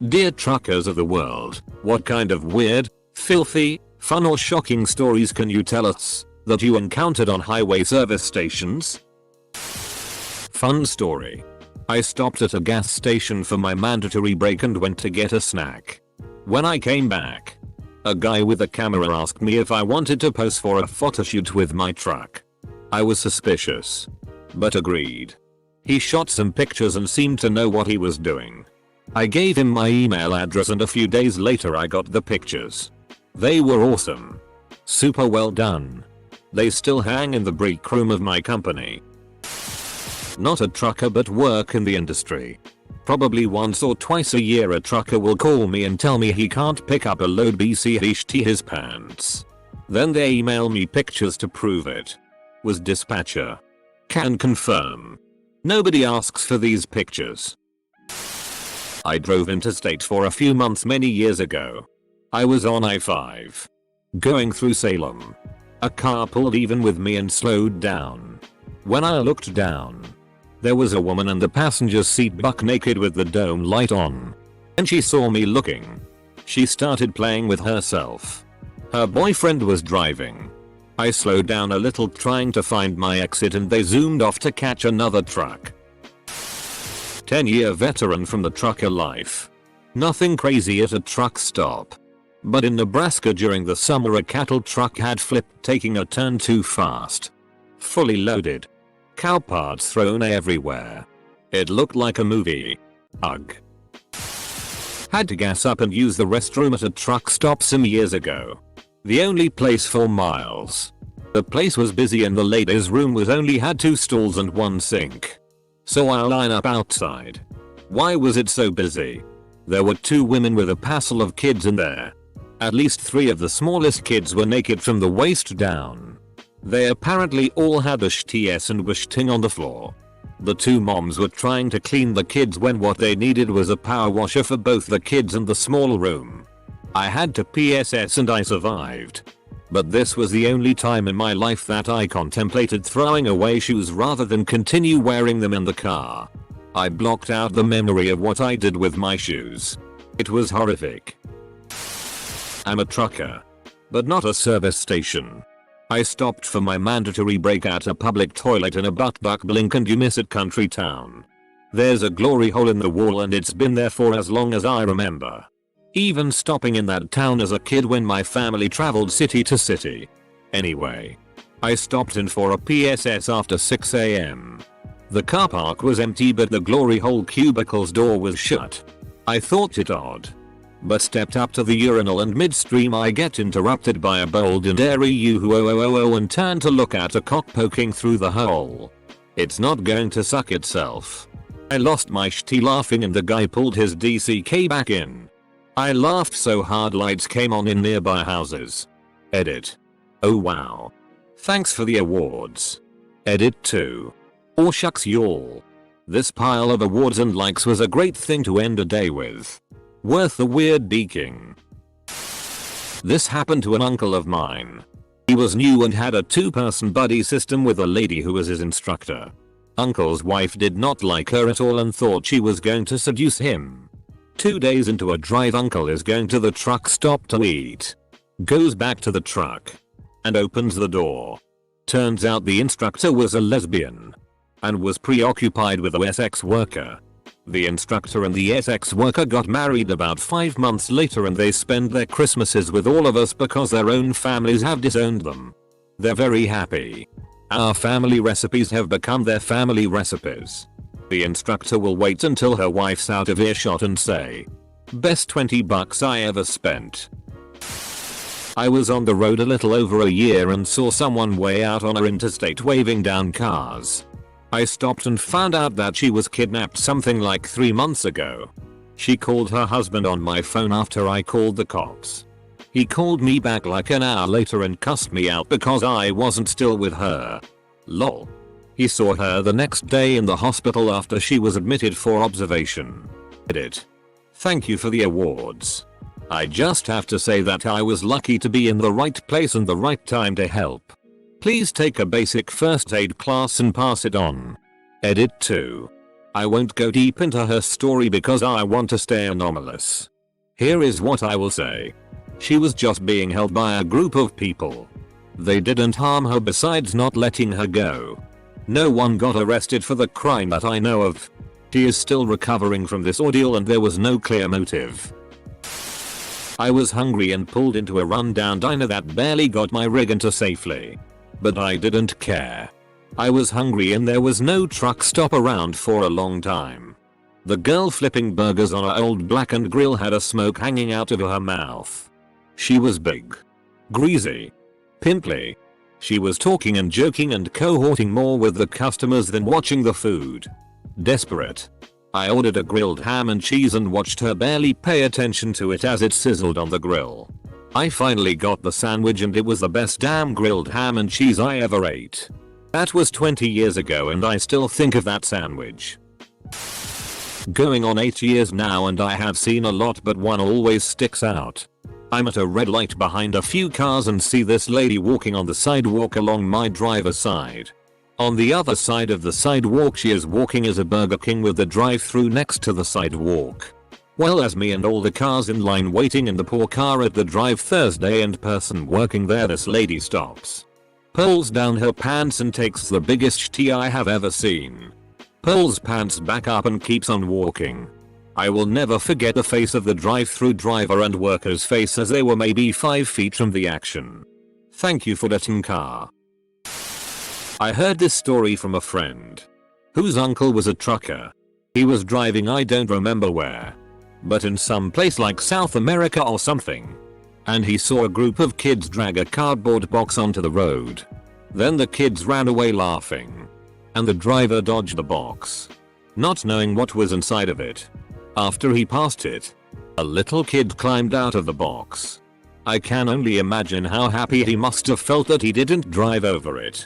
Dear truckers of the world, what kind of weird, filthy, fun or shocking stories can you tell us that you encountered on highway service stations? Fun story. I stopped at a gas station for my mandatory break and went to get a snack. When I came back, a guy with a camera asked me if I wanted to pose for a photoshoot with my truck. I was suspicious, but agreed. He shot some pictures and seemed to know what he was doing. I gave him my email address and a few days later I got the pictures. They were awesome. Super well done. They still hang in the break room of my company. Not a trucker but work in the industry. Probably once or twice a year a trucker will call me and tell me he can't pick up a load BCHT his pants. Then they email me pictures to prove it. Was dispatcher. Can confirm. Nobody asks for these pictures. I drove interstate for a few months many years ago. I was on I-5. Going through Salem. A car pulled even with me and slowed down. When I looked down, there was a woman in the passenger seat buck naked with the dome light on. And she saw me looking. She started playing with herself. Her boyfriend was driving. I slowed down a little trying to find my exit and they zoomed off to catch another truck. 10-year veteran from the trucker life. Nothing crazy at a truck stop. But in Nebraska during the summer a cattle truck had flipped taking a turn too fast. Fully loaded. Cow parts thrown everywhere. It looked like a movie. Ugh. Had to gas up and use the restroom at a truck stop some years ago. The only place for miles. The place was busy and the ladies' room was only had 2 stalls and 1 sink. So I line up outside. Why was it so busy? There were 2 women with a passel of kids in there. At least 3 of the smallest kids were naked from the waist down. They apparently all had a shts and were shitting on the floor. The 2 moms were trying to clean the kids when what they needed was a power washer for both the kids and the small room. I had to PSS and I survived. But this was the only time in my life that I contemplated throwing away shoes rather than continue wearing them in the car. I blocked out the memory of what I did with my shoes. It was horrific. I'm a trucker. But not a service station. I stopped for my mandatory break at a public toilet in a butt-buck blink and you miss it country town. There's a glory hole in the wall and it's been there for as long as I remember. Even stopping in that town as a kid when my family traveled city to city. Anyway, I stopped in for a PSS after 6 AM. The car park was empty but the glory hole cubicle's door was shut. I thought it odd. But stepped up to the urinal and midstream I get interrupted by a bold and airy yoo-hoo and turn to look at a cock poking through the hole. It's not going to suck itself. I lost my shitty laughing and the guy pulled his DCK back in. I laughed so hard lights came on in nearby houses. Edit. Oh wow. Thanks for the awards. Edit 2. Oh shucks y'all. This pile of awards and likes was a great thing to end a day with. Worth the weird deking. This happened to an uncle of mine. He was new and had a 2-person buddy system with a lady who was his instructor. Uncle's wife did not like her at all and thought she was going to seduce him. 2 days into a drive uncle is going to the truck stop to eat. Goes back to the truck. And opens the door. Turns out the instructor was a lesbian. And was preoccupied with a SX worker. The instructor and the SX worker got married about 5 months later and they spend their Christmases with all of us because their own families have disowned them. They're very happy. Our family recipes have become their family recipes. The instructor will wait until her wife's out of earshot and say, "Best $20 I ever spent." I was on the road a little over a year and saw someone way out on our interstate waving down cars. I stopped and found out that she was kidnapped something like 3 months ago. She called her husband on my phone after I called the cops. He called me back like an hour later and cussed me out because I wasn't still with her. Lol. He saw her the next day in the hospital after she was admitted for observation. Edit. Thank you for the awards. I just have to say that I was lucky to be in the right place and the right time to help. Please take a basic first aid class and pass it on. Edit 2. I won't go deep into her story because I want to stay anomalous. Here is what I will say. She was just being held by a group of people. They didn't harm her besides not letting her go. No one got arrested for the crime that I know of. She is still recovering from this ordeal and there was no clear motive. I was hungry and pulled into a rundown diner that barely got my rig into safely. But I didn't care. I was hungry and there was no truck stop around for a long time. The girl flipping burgers on her old blackened grill had a smoke hanging out of her mouth. She was big, greasy, pimply. She was talking and joking and cohorting more with the customers than watching the food. Desperate, I ordered a grilled ham and cheese and watched her barely pay attention to it as it sizzled on the grill. I finally got the sandwich and it was the best damn grilled ham and cheese I ever ate. That was 20 years ago and I still think of that sandwich. Going on 8 years now and I have seen a lot but one always sticks out. I'm at a red light behind a few cars and see this lady walking on the sidewalk along my driver's side. On the other side of the sidewalk she is walking as a Burger King with the drive-thru next to the sidewalk. Well, as me and all the cars in line waiting in the poor car at the drive Thursday and person working there, this lady stops. Pulls down her pants and takes the biggest tea I have ever seen. Pulls pants back up and keeps on walking. I will never forget the face of the drive-thru driver and worker's face as they were maybe 5 feet from the action. Thank you for letting car. I heard this story from a friend whose uncle was a trucker. He was driving I don't remember where, but in some place like South America or something. And he saw a group of kids drag a cardboard box onto the road. Then the kids ran away laughing. And the driver dodged the box, not knowing what was inside of it. After he passed it, a little kid climbed out of the box. I can only imagine how happy he must have felt that he didn't drive over it.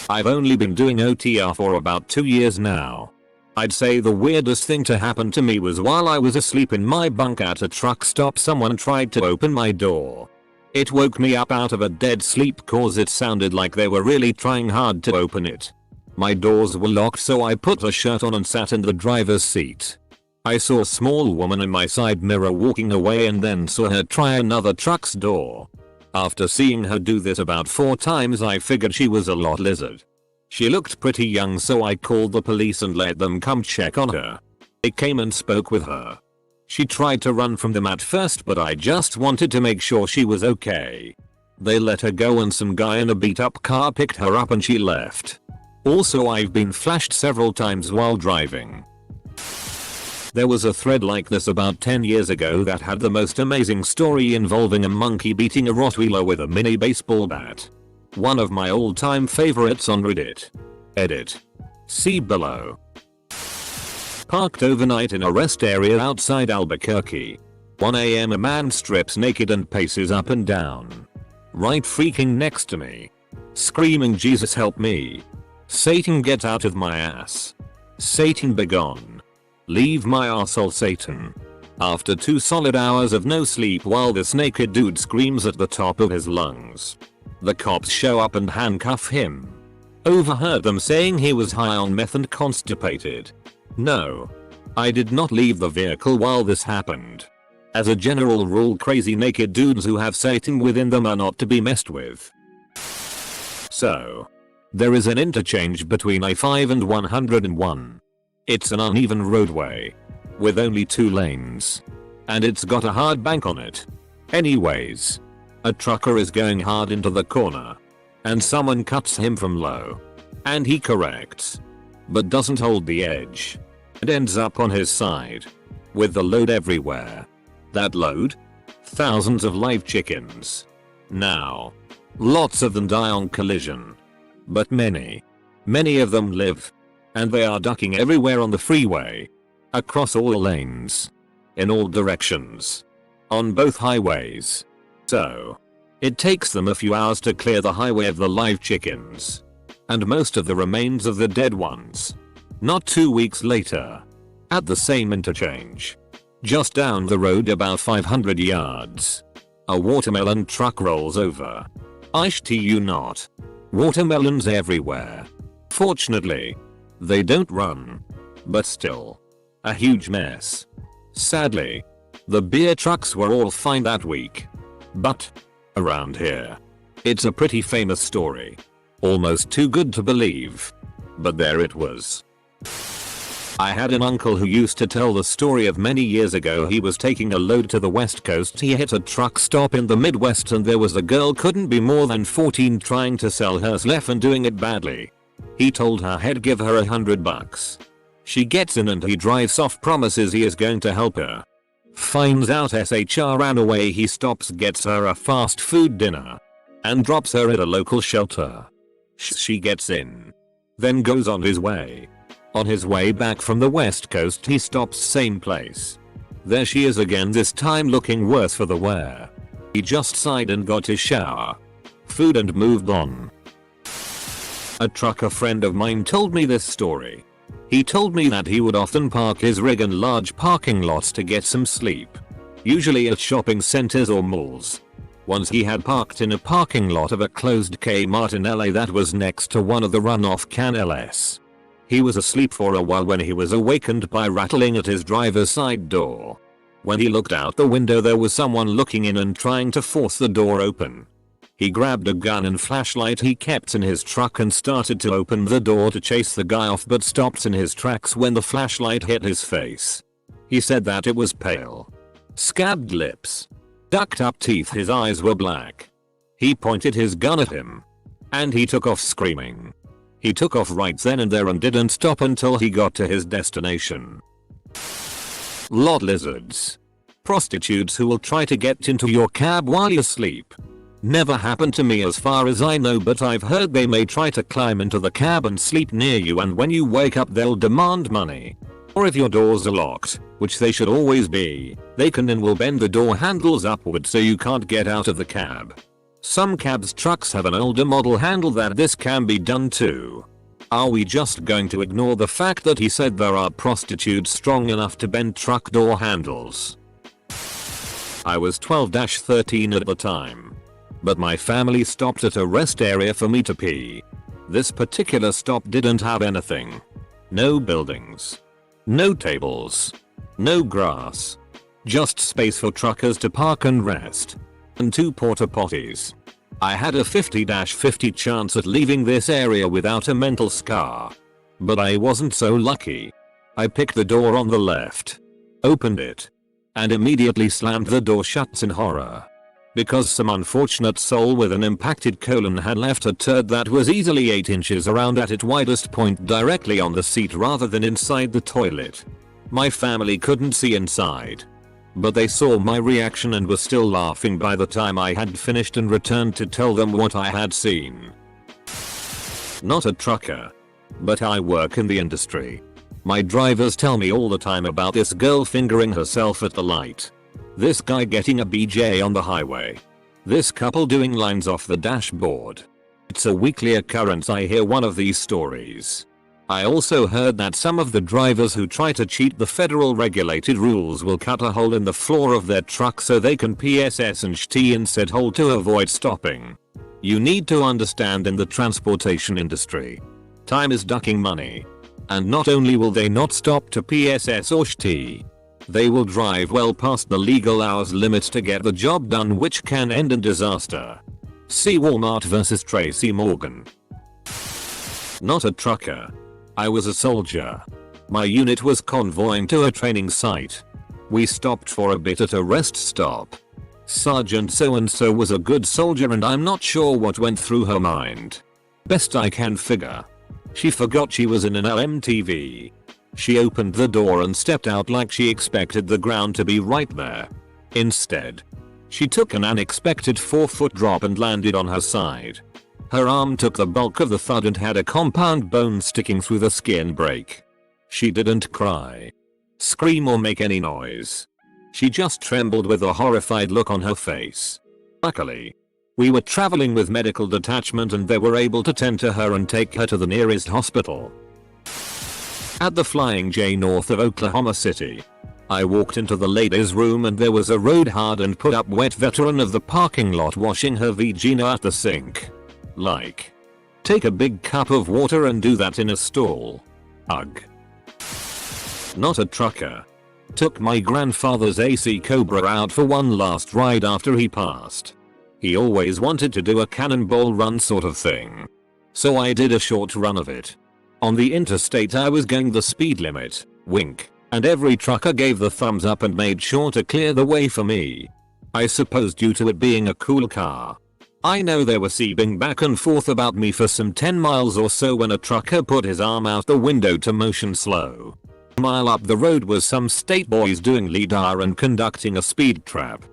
I've only been doing OTR for about 2 years now. I'd say the weirdest thing to happen to me was while I was asleep in my bunk at a truck stop, someone tried to open my door. It woke me up out of a dead sleep cause it sounded like they were really trying hard to open it. My doors were locked so I put a shirt on and sat in the driver's seat. I saw a small woman in my side mirror walking away and then saw her try another truck's door. After seeing her do this about 4 times I figured she was a lot lizard. She looked pretty young so I called the police and let them come check on her. They came and spoke with her. She tried to run from them at first but I just wanted to make sure she was okay. They let her go and some guy in a beat up car picked her up and she left. Also, I've been flashed several times while driving. There was a thread like this about 10 years ago that had the most amazing story involving a monkey beating a Rottweiler with a mini baseball bat. One of my all-time favorites on Reddit. Edit. See below. Parked overnight in a rest area outside Albuquerque. 1 AM a man strips naked and paces up and down. Right freaking next to me. Screaming, Jesus help me. Satan get out of my ass. Satan begone. Leave my arsehole Satan. After 2 solid hours of no sleep while this naked dude screams at the top of his lungs. The cops show up and handcuff him. Overheard them saying he was high on meth and constipated. No. I did not leave the vehicle while this happened. As a general rule, crazy naked dudes who have Satan within them are not to be messed with. So, there is an interchange between I-5 and 101. It's an uneven roadway with only 2 lanes. And it's got a hard bank on it. Anyways, a trucker is going hard into the corner. And someone cuts him from low. And he corrects. But doesn't hold the edge. And ends up on his side. With the load everywhere. That load? Thousands of live chickens. Now, lots of them die on collision. But many of them live. And they are ducking everywhere on the freeway. Across all lanes. In all directions. On both highways. So, it takes them a few hours to clear the highway of the live chickens. And most of the remains of the dead ones. Not 2 weeks later. At the same interchange. Just down the road about 500 yards. A watermelon truck rolls over. I shit you not. Watermelons everywhere. Fortunately, They don't run. But still. A huge mess. Sadly. The beer trucks were all fine that week. But. Around here. It's a pretty famous story. Almost too good to believe. But there it was. I had an uncle who used to tell the story of many years ago he was taking a load to the west coast. He hit a truck stop in the Midwest and there was a girl couldn't be more than 14 trying to sell her stuff and doing it badly. He told her he'd give her $100. She gets in and he drives off, promises he is going to help her. Finds out SHR ran away. He stops, gets her a fast food dinner. And drops her at a local shelter. She gets in. Then goes on his way. On his way back from the west coast he stops same place. There she is again, this time looking worse for the wear. He just sighed and got his shower. Food and moved on. A trucker friend of mine told me this story. He told me that he would often park his rig in large parking lots to get some sleep. Usually at shopping centers or malls. Once he had parked in a parking lot of a closed Kmart in LA that was next to one of the runoff CanLS. He was asleep for a while when he was awakened by rattling at his driver's side door. When he looked out the window there was someone looking in and trying to force the door open. He grabbed a gun and flashlight he kept in his truck and started to open the door to chase the guy off, but stopped in his tracks when the flashlight hit his face. He said that it was pale. Scabbed lips. Ducked up teeth, his eyes were black. He pointed his gun at him. And he took off screaming. He took off right then and there and didn't stop until he got to his destination. Lot lizards. Prostitutes who will try to get into your cab while you sleep. Never happened to me as far as I know, but I've heard they may try to climb into the cab and sleep near you, and when you wake up they'll demand money. Or if your doors are locked, which they should always be, they can and will bend the door handles upward so you can't get out of the cab. Some cabs trucks have an older model handle that this can be done too. Are we just going to ignore the fact that he said there are prostitutes strong enough to bend truck door handles? I was 12-13 at the time. But my family stopped at a rest area for me to pee. This particular stop didn't have anything. No buildings. No tables. No grass. Just space for truckers to park and rest. And 2 porta potties. I had a 50-50 chance at leaving this area without a mental scar. But I wasn't so lucky. I picked the door on the left. Opened it. And immediately slammed the door shut in horror. Because some unfortunate soul with an impacted colon had left a turd that was easily 8 inches around at its widest point directly on the seat rather than inside the toilet. My family couldn't see inside. But they saw my reaction and were still laughing by the time I had finished and returned to tell them what I had seen. Not a trucker. But I work in the industry. My drivers tell me all the time about this girl fingering herself at the light. This guy getting a BJ on the highway. This couple doing lines off the dashboard. It's a weekly occurrence. I hear one of these stories. I also heard that some of the drivers who try to cheat the federal regulated rules will cut a hole in the floor of their truck so they can PSS and ST in said hole to avoid stopping. You need to understand, in the transportation industry, time is ducking money. And not only will they not stop to PSS or ST, they will drive well past the legal hours limits to get the job done, which can end in disaster. See Walmart vs. Tracy Morgan. Not a trucker. I was a soldier. My unit was convoying to a training site. We stopped for a bit at a rest stop. Sergeant so and so was a good soldier and I'm not sure what went through her mind. Best I can figure. She forgot she was in an LMTV. She opened the door and stepped out like she expected the ground to be right there. Instead, she took an unexpected 4-foot drop and landed on her side. Her arm took the bulk of the thud and had a compound bone sticking through the skin break. She didn't cry, scream or make any noise. She just trembled with a horrified look on her face. Luckily, we were traveling with medical detachment and they were able to tend to her and take her to the nearest hospital. At the Flying J north of Oklahoma City, I walked into the ladies' room and there was a road hard and put up wet veteran of the parking lot washing her vagina at the sink. Like, take a big cup of water and do that in a stall. Ugh. Not a trucker. Took my grandfather's AC Cobra out for one last ride after he passed. He always wanted to do a cannonball run sort of thing. So I did a short run of it. On the interstate I was going the speed limit, wink, and every trucker gave the thumbs up and made sure to clear the way for me. I suppose due to it being a cool car. I know they were seething back and forth about me for some 10 miles or so when a trucker put his arm out the window to motion slow. A mile up the road was some state boys doing LIDAR and conducting a speed trap.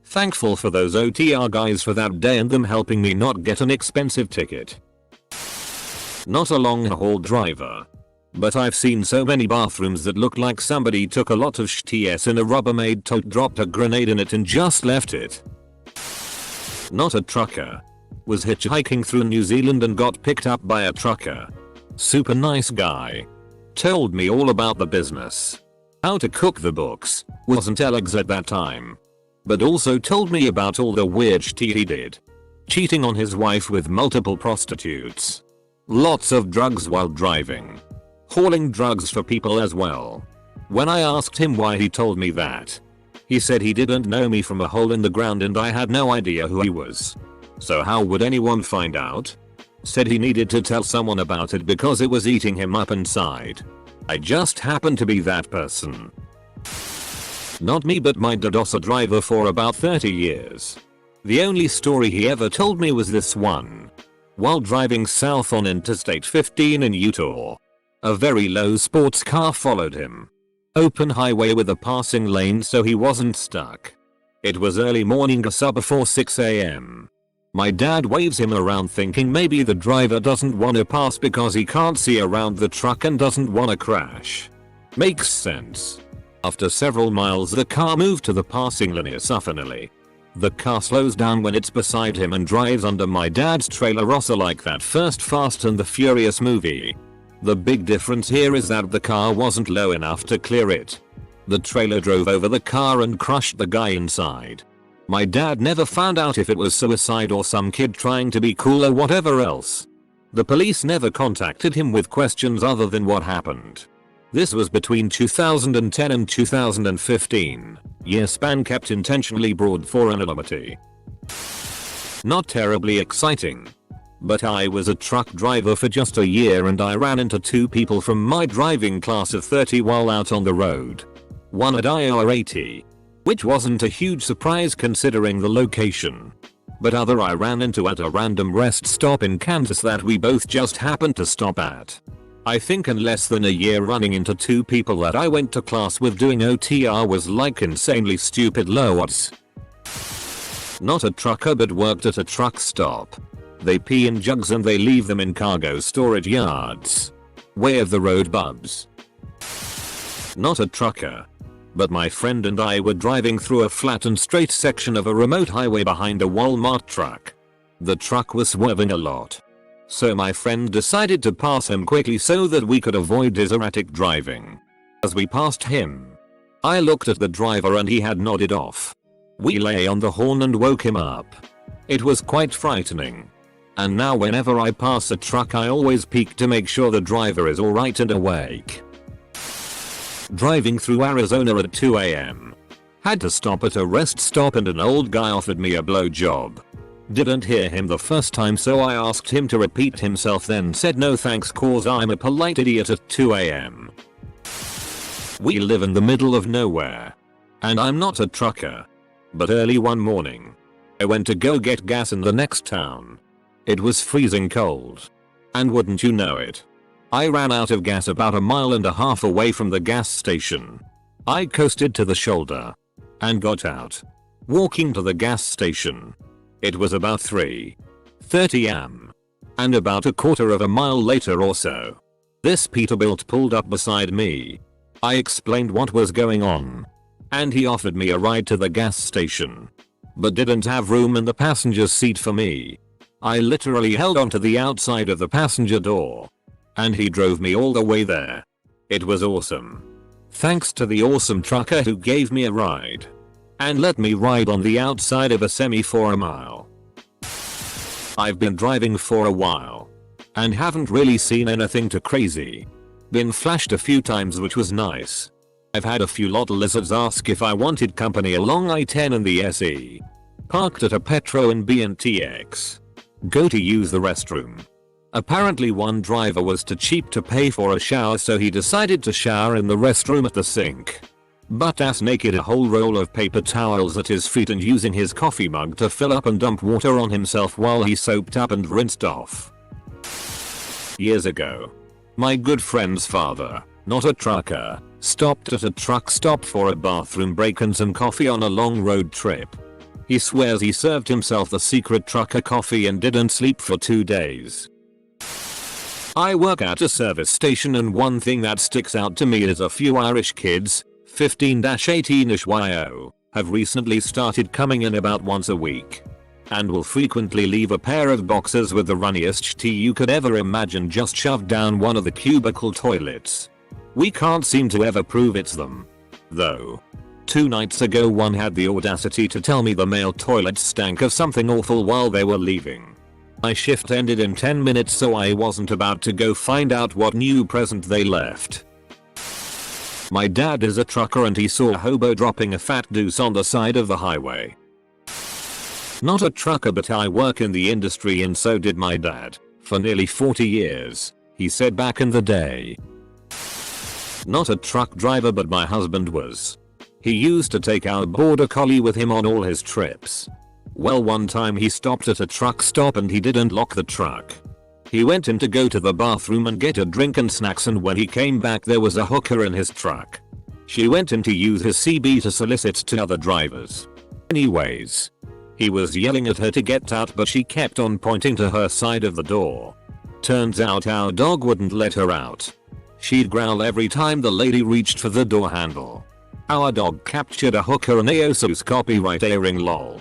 Thankful for those OTR guys for that day and them helping me not get an expensive ticket. Not a long haul driver. But I've seen so many bathrooms that look like somebody took a lot of shts in a Rubbermaid tote, dropped a grenade in it and just left it. Not a trucker. Was hitchhiking through New Zealand and got picked up by a trucker. Super nice guy. Told me all about the business. How to cook the books. Wasn't Alex at that time. But also told me about all the weird shit he did. Cheating on his wife with multiple prostitutes. Lots of drugs while driving. Hauling drugs for people as well. When I asked him why he told me that, he said he didn't know me from a hole in the ground and I had no idea who he was. So how would anyone find out? Said he needed to tell someone about it because it was eating him up inside. I just happened to be that person. Not me, but my dad was a driver for about 30 years. The only story he ever told me was this one. While driving south on Interstate 15 in Utah, a very low sports car followed him. Open highway with a passing lane so he wasn't stuck. It was early morning, a sub before 6 AM. My dad waves him around thinking maybe the driver doesn't want to pass because he can't see around the truck and doesn't want to crash. Makes sense. After several miles the car moved to the passing lane sufficiently. The car slows down when it's beside him and drives under my dad's trailer, also like that first Fast and the Furious movie. The big difference here is that the car wasn't low enough to clear it. The trailer drove over the car and crushed the guy inside. My dad never found out if it was suicide or some kid trying to be cool or whatever else. The police never contacted him with questions other than what happened. This was between 2010 and 2015, year span kept intentionally broad for anonymity. Not terribly exciting. But I was a truck driver for just a year and I ran into 2 people from my driving class of 30 while out on the road. One at IR80, which wasn't a huge surprise considering the location. But other I ran into at a random rest stop in Kansas that we both just happened to stop at. I think in less than a year running into 2 people that I went to class with doing OTR was like insanely stupid low odds. Not a trucker but worked at a truck stop. They pee in jugs and they leave them in cargo storage yards. Way of the road bubs. Not a trucker. But my friend and I were driving through a flat and straight section of a remote highway behind a Walmart truck. The truck was swerving a lot. So my friend decided to pass him quickly so that we could avoid his erratic driving. As we passed him, I looked at the driver and he had nodded off. We lay on the horn and woke him up. It was quite frightening. And now whenever I pass a truck I always peek to make sure the driver is alright and awake. Driving through Arizona at 2 AM. Had to stop at a rest stop and an old guy offered me a blowjob. Didn't hear him the first time so I asked him to repeat himself, then said no thanks cause I'm a polite idiot at 2 AM. We live in the middle of nowhere. And I'm not a trucker. But early one morning, I went to go get gas in the next town. It was freezing cold. And wouldn't you know it, I ran out of gas about 1.5 miles away from the gas station. I coasted to the shoulder and got out. Walking to the gas station. It was about 3:30 am. And about 1/4 mile later or so, this Peterbilt pulled up beside me. I explained what was going on. And he offered me a ride to the gas station. But didn't have room in the passenger seat for me. I literally held onto the outside of the passenger door. And he drove me all the way there. It was awesome. Thanks to the awesome trucker who gave me a ride. And let me ride on the outside of a semi for a mile. I've been driving for a while. And haven't really seen anything too crazy. Been flashed a few times, which was nice. I've had a few lot lizards ask if I wanted company along I-10 and the SE. Parked at a Petro in BNTX. Go to use the restroom. Apparently one driver was too cheap to pay for a shower, so he decided to shower in the restroom at the sink. Butt ass naked, a whole roll of paper towels at his feet, and using his coffee mug to fill up and dump water on himself while he soaped up and rinsed off. Years ago, my good friend's father, not a trucker, stopped at a truck stop for a bathroom break and some coffee on a long road trip. He swears he served himself the secret trucker coffee and didn't sleep for 2 days. I work at a service station, and one thing that sticks out to me is a few Irish kids, 15-18ish YO, have recently started coming in about once a week. And will frequently leave a pair of boxers with the runniest tea you could ever imagine just shoved down one of the cubicle toilets. We can't seem to ever prove it's them. Though. 2 nights ago one had the audacity to tell me the male toilets stank of something awful while they were leaving. My shift ended in 10 minutes, so I wasn't about to go find out what new present they left. My dad is a trucker and he saw a hobo dropping a fat deuce on the side of the highway. Not a trucker, but I work in the industry and so did my dad, for nearly 40 years, he said back in the day. Not a truck driver, but my husband was. He used to take our border collie with him on all his trips. Well, one time he stopped at a truck stop and he didn't lock the truck. He went in to go to the bathroom and get a drink and snacks, and when he came back there was a hooker in his truck. She went in to use his CB to solicit to other drivers. Anyways, he was yelling at her to get out, but she kept on pointing to her side of the door. Turns out our dog wouldn't let her out. She'd growl every time the lady reached for the door handle. Our dog captured a hooker and AOSOS copyright airing lol.